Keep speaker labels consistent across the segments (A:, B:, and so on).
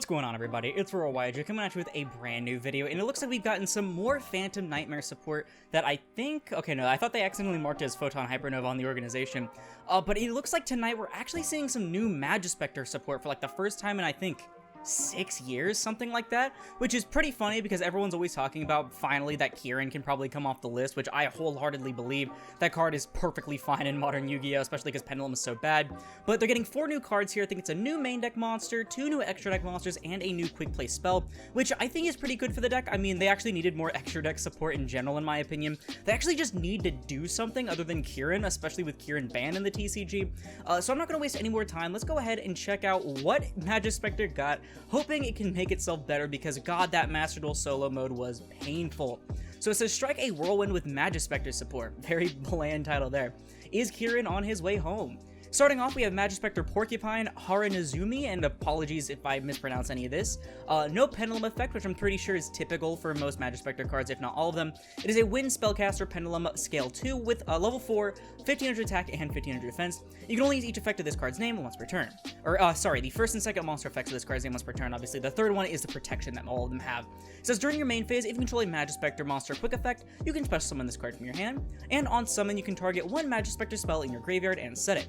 A: What's going on, everybody? It's Aurora coming at you with a brand new video, and it looks like we've gotten some more Phantom Nightmare support that I think... Okay, no, I thought they accidentally marked it as Photon Hypernova on the organization, but it looks like tonight we're actually seeing some new Majespecter support for like the first time in, I think, 6 years, something like that, which is pretty funny because everyone's always talking about finally that Kieran can probably come off the list, which I wholeheartedly believe that card is perfectly fine in modern Yu-Gi-Oh, especially because Pendulum is so bad. But they're getting 4 new cards here. I think it's a new main deck monster, 2 new extra deck monsters, and a new quick play spell, which I think is pretty good for the deck. I mean, they actually needed more extra deck support in general, in my opinion. They actually just need to do something other than Kieran, especially with Kieran banned in the TCG. So I'm not going to waste any more time. Let's go ahead and check out what Majespecter got, hoping it can make itself better because, god, that Master Duel solo mode was painful. So it says, strike a whirlwind with Majespecter support. Very bland title there. Is Kieran on his way home? Starting off, we have Majespecter Porcupine, Haranazumi, and apologies if I mispronounce any of this. No Pendulum effect, which I'm pretty sure is typical for most Majespecter cards, if not all of them. It is a Wind Spellcaster Pendulum Scale 2 with level 4, 1500 attack, and 1500 defense. You can only use each effect of this card's name once per turn. Sorry, the first and second monster effects of this card's name once per turn, obviously. The third one is the protection that all of them have. It says, during your main phase, if you control a Majespecter monster quick effect, you can special summon this card from your hand, and on summon, you can target one Majespecter spell in your graveyard and set it.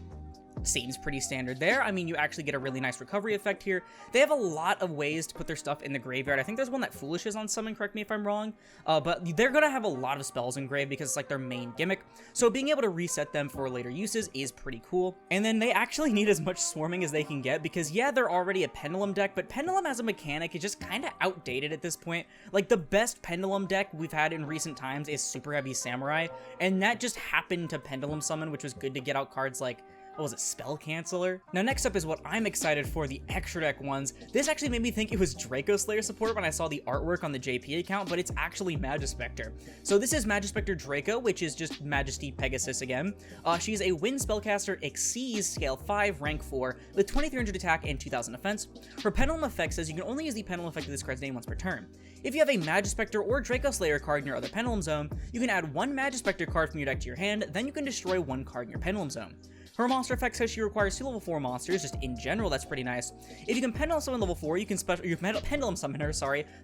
A: Seems pretty standard there. I mean, you actually get a really nice recovery effect here. They have a lot of ways to put their stuff in the graveyard. I think there's one that Foolish is on summon, correct me if I'm wrong, but they're gonna have a lot of spells in grave because it's like their main gimmick, so being able to reset them for later uses is pretty cool. And then they actually need as much swarming as they can get because, yeah, they're already a Pendulum deck, but Pendulum as a mechanic is just kind of outdated at this point. Like, the best Pendulum deck we've had in recent times is Super Heavy Samurai, and that just happened to Pendulum summon, which was good to get out cards like, what was it, Spell Canceller? Now next up is what I'm excited for, the extra deck ones. This actually made me think it was Draco Slayer support when I saw the artwork on the JP account, but it's actually Majespecter. So this is Majespecter Draco, which is just Majesty Pegasus again. She's a Wind Spellcaster, Exceeds, Scale 5, Rank 4, with 2300 attack and 2000 defense. Her Pendulum effect says you can only use the Pendulum effect of this card's name once per turn. If you have a Majespecter or Draco Slayer card in your other Pendulum zone, you can add one Majespecter card from your deck to your hand, then you can destroy one card in your Pendulum zone. Her monster effect says she requires 2 level 4 monsters, just in general, that's pretty nice. If you can Pendulum summon level 4, you can Pendulum summon her,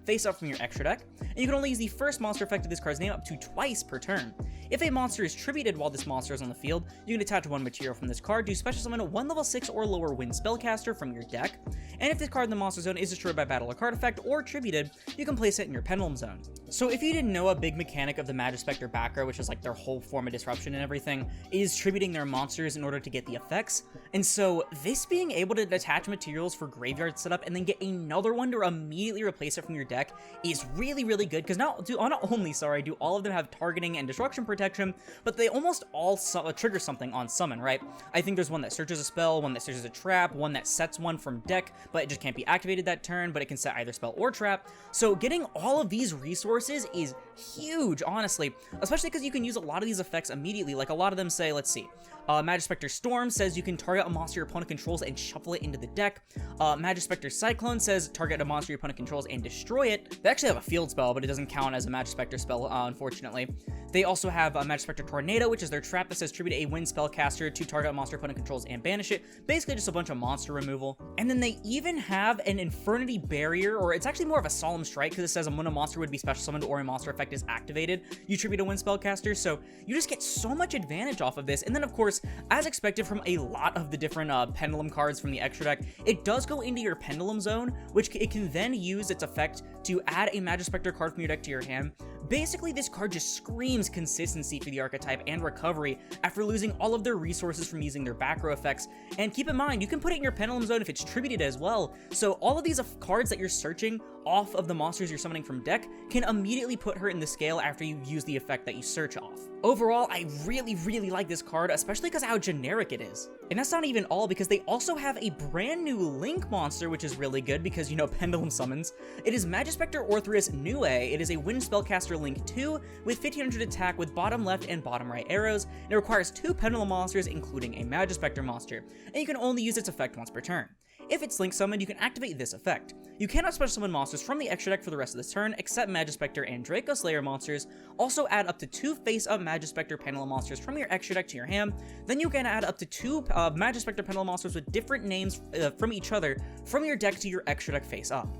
A: face up from your extra deck, and you can only use the first monster effect of this card's name up to twice per turn. If a monster is tributed while this monster is on the field, you can attach one material from this card to special summon one level 6 or lower Wind Spellcaster from your deck, and if this card in the monster zone is destroyed by battle or card effect or tributed, you can place it in your Pendulum zone. So if you didn't know, a big mechanic of the Majespecter backer, which is like their whole form of disruption and everything, is tributing their monsters in order to get the effects. And so this being able to attach materials for graveyard setup and then get another one to immediately replace it from your deck is really, really good, because not only do all of them have targeting and destruction protection, but they almost all trigger something on summon, right? I think there's one that searches a spell, one that searches a trap, one that sets one from deck, but it just can't be activated that turn, but it can set either spell or trap. So getting all of these resources is huge, honestly, especially because you can use a lot of these effects immediately. Like, a lot of them say, let's see, Majespecter Storm says you can target a monster your opponent controls and shuffle it into the deck. Majespecter Cyclone says target a monster your opponent controls and destroy it. They actually have a field spell, but it doesn't count as a Majespecter spell, unfortunately. They also have Majespecter Tornado, which is their trap that says tribute a Wind Spellcaster to target a monster opponent controls and banish it. Basically just a bunch of monster removal. And then they even have an Infernity Barrier, or it's actually more of a Solemn Strike, because it says when a monster would be special summoned or a monster effect is activated, you tribute a Wind Spellcaster. So you just get so much advantage off of this. And then, of course, as expected from a lot of the different Pendulum cards from the extra deck, it does go into your Pendulum zone, which it can then use its effect to add a Majespecter card from your deck to your hand. Basically, this card just screams consistency for the archetype and recovery after losing all of their resources from using their back row effects. And keep in mind, you can put it in your Pendulum zone if it's tributed as well. So all of these cards that you're searching off of the monsters you're summoning from deck can immediately put her in the scale after you use the effect that you search off. Overall, I really, really like this card, especially because of how generic it is. And that's not even all, because they also have a brand new Link monster, which is really good because, you know, Pendulum summons. It is Majespecter Orthris New A. It is a Wind Spellcaster Link 2 with 1500 attack with bottom left and bottom right arrows, and it requires 2 Pendulum monsters, including a Majespecter monster, and you can only use its effect once per turn. If it's link summoned, you can activate this effect. You cannot special summon monsters from the extra deck for the rest of this turn, except Majespecter and Draco Slayer monsters. Also add up to 2 face-up Majespecter Pendulum monsters from your extra deck to your hand. Then you can add up to 2 Majespecter Pendulum monsters with different names from each other from your deck to your extra deck face-up.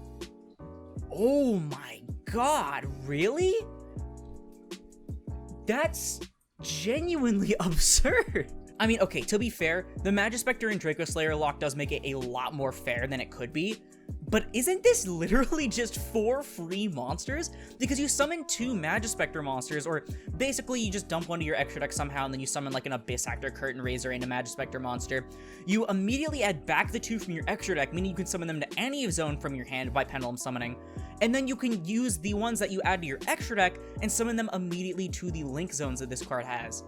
A: Oh my god, really? That's genuinely absurd. I mean, okay, to be fair, the Majespecter and Draco Slayer lock does make it a lot more fair than it could be, but isn't this literally just 4 free monsters? Because you summon 2 Majespecter monsters, or basically you just dump one to your extra deck somehow, and then you summon like an Abyss Actor, Curtain Raiser, and a Majespecter monster. You immediately add back the 2 from your extra deck, meaning you can summon them to any zone from your hand by Pendulum Summoning, and then you can use the ones that you add to your extra deck and summon them immediately to the link zones that this card has.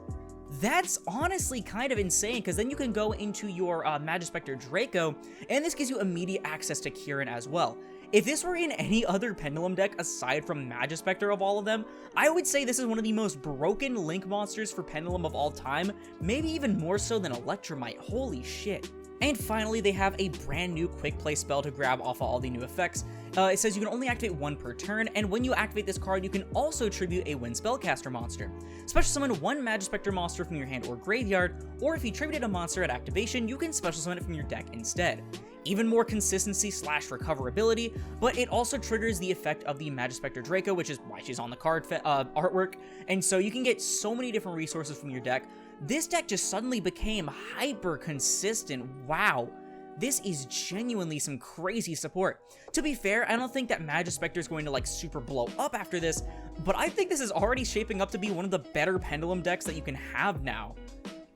A: That's honestly kind of insane, because then you can go into your Majespecter Draco, and this gives you immediate access to Kieran as well. If this were in any other Pendulum deck aside from Majespecter of all of them, I would say this is one of the most broken link monsters for Pendulum of all time, maybe even more so than Electromite, holy shit. And finally, they have a brand new quick play spell to grab off of all the new effects. It says you can only activate 1 per turn, and when you activate this card, you can also tribute a Wind Spellcaster monster. Special summon 1 Majespecter monster from your hand or graveyard, or if you tributed a monster at activation, you can special summon it from your deck instead. Even more consistency / recoverability, but it also triggers the effect of the Majespecter Draco, which is why she's on the card artwork, and so you can get so many different resources from your deck. This deck just suddenly became hyper consistent. Wow. This is genuinely some crazy support. To be fair, I don't think that Majespecter is going to like super blow up after this, but I think this is already shaping up to be one of the better Pendulum decks that you can have now.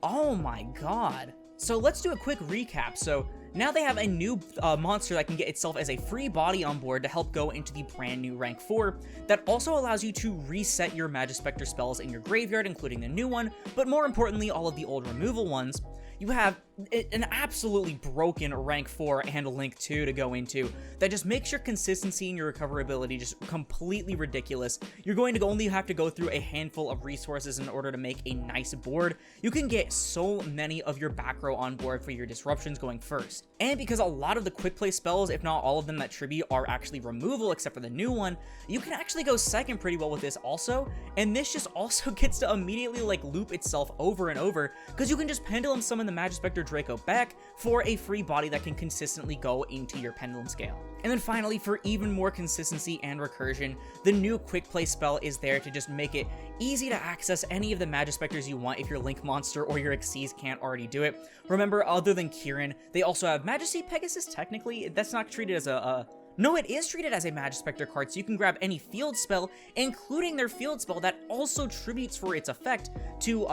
A: Oh my god. So let's do a quick recap. So now they have a new monster that can get itself as a free body on board to help go into the brand new rank 4 that also allows you to reset your Majespecter spells in your graveyard, including the new one, but more importantly, all of the old removal ones. You have an absolutely broken rank 4 and link 2 to go into that just makes your consistency and your recoverability just completely ridiculous. You're going to only have to go through a handful of resources in order to make a nice board. You can get so many of your back row on board for your disruptions going first. And because a lot of the quick play spells, if not all of them that tribute, are actually removal except for the new one, you can actually go second pretty well with this also. And this just also gets to immediately like loop itself over and over, because you can just Pendulum Summon the Majespecter Draco back for a free body that can consistently go into your Pendulum scale. And then finally, for even more consistency and recursion, the new quick play spell is there to just make it easy to access any of the Majespecters you want if your Link monster or your Xyz can't already do it. Remember, other than Kieran, they also have Majesty Pegasus. Technically, that's not treated as no, it is treated as a Majespecter card, so you can grab any field spell, including their field spell that also tributes for its effect to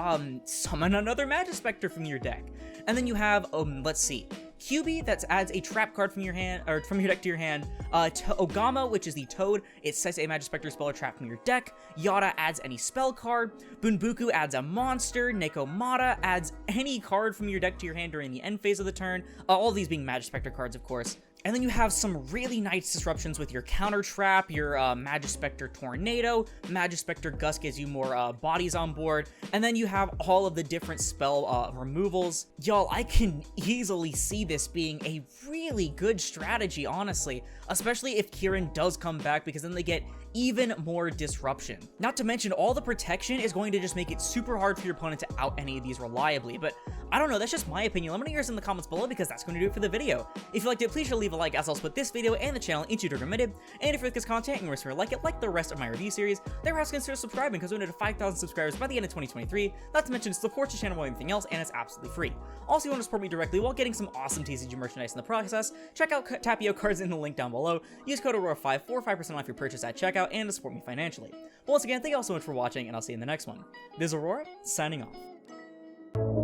A: summon another Majespecter from your deck. And then you have, let's see, QB that adds a trap card from your hand, or from your deck to your hand. Ogama, which is the Toad, it sets a Majespecter spell or trap from your deck. Yada adds any spell card. Bunbuku adds a monster. Nekomata adds any card from your deck to your hand during the end phase of the turn. All of these being Majespecter cards, of course. And then you have some really nice disruptions with your Counter Trap, your Majespecter Tornado, Majespecter Gust gives you more bodies on board, and then you have all of the different spell removals. Y'all, I can easily see this being a really good strategy, honestly, especially if Kieran does come back, because then they get even more disruption. Not to mention, all the protection is going to just make it super hard for your opponent to out any of these reliably, but I don't know, that's just my opinion. Let me know yours in the comments below, because that's going to do it for the video. If you liked it, please sure to leave a like, as I'll split this video and the channel into two recommended. And if you like this content and you want to like it, like the rest of my review series, then perhaps consider subscribing, because we're going to 5,000 subscribers by the end of 2023. Not to mention, it supports the channel more than anything else, and it's absolutely free. Also, if you want to support me directly while getting some awesome TCG merchandise in the process, check out Tapio cards in the link down below. Use code Aurora5 for 5% off your purchase at checkout and to support me financially. But once again, thank you all so much for watching, and I'll see you in the next one. This is Aurora, signing off.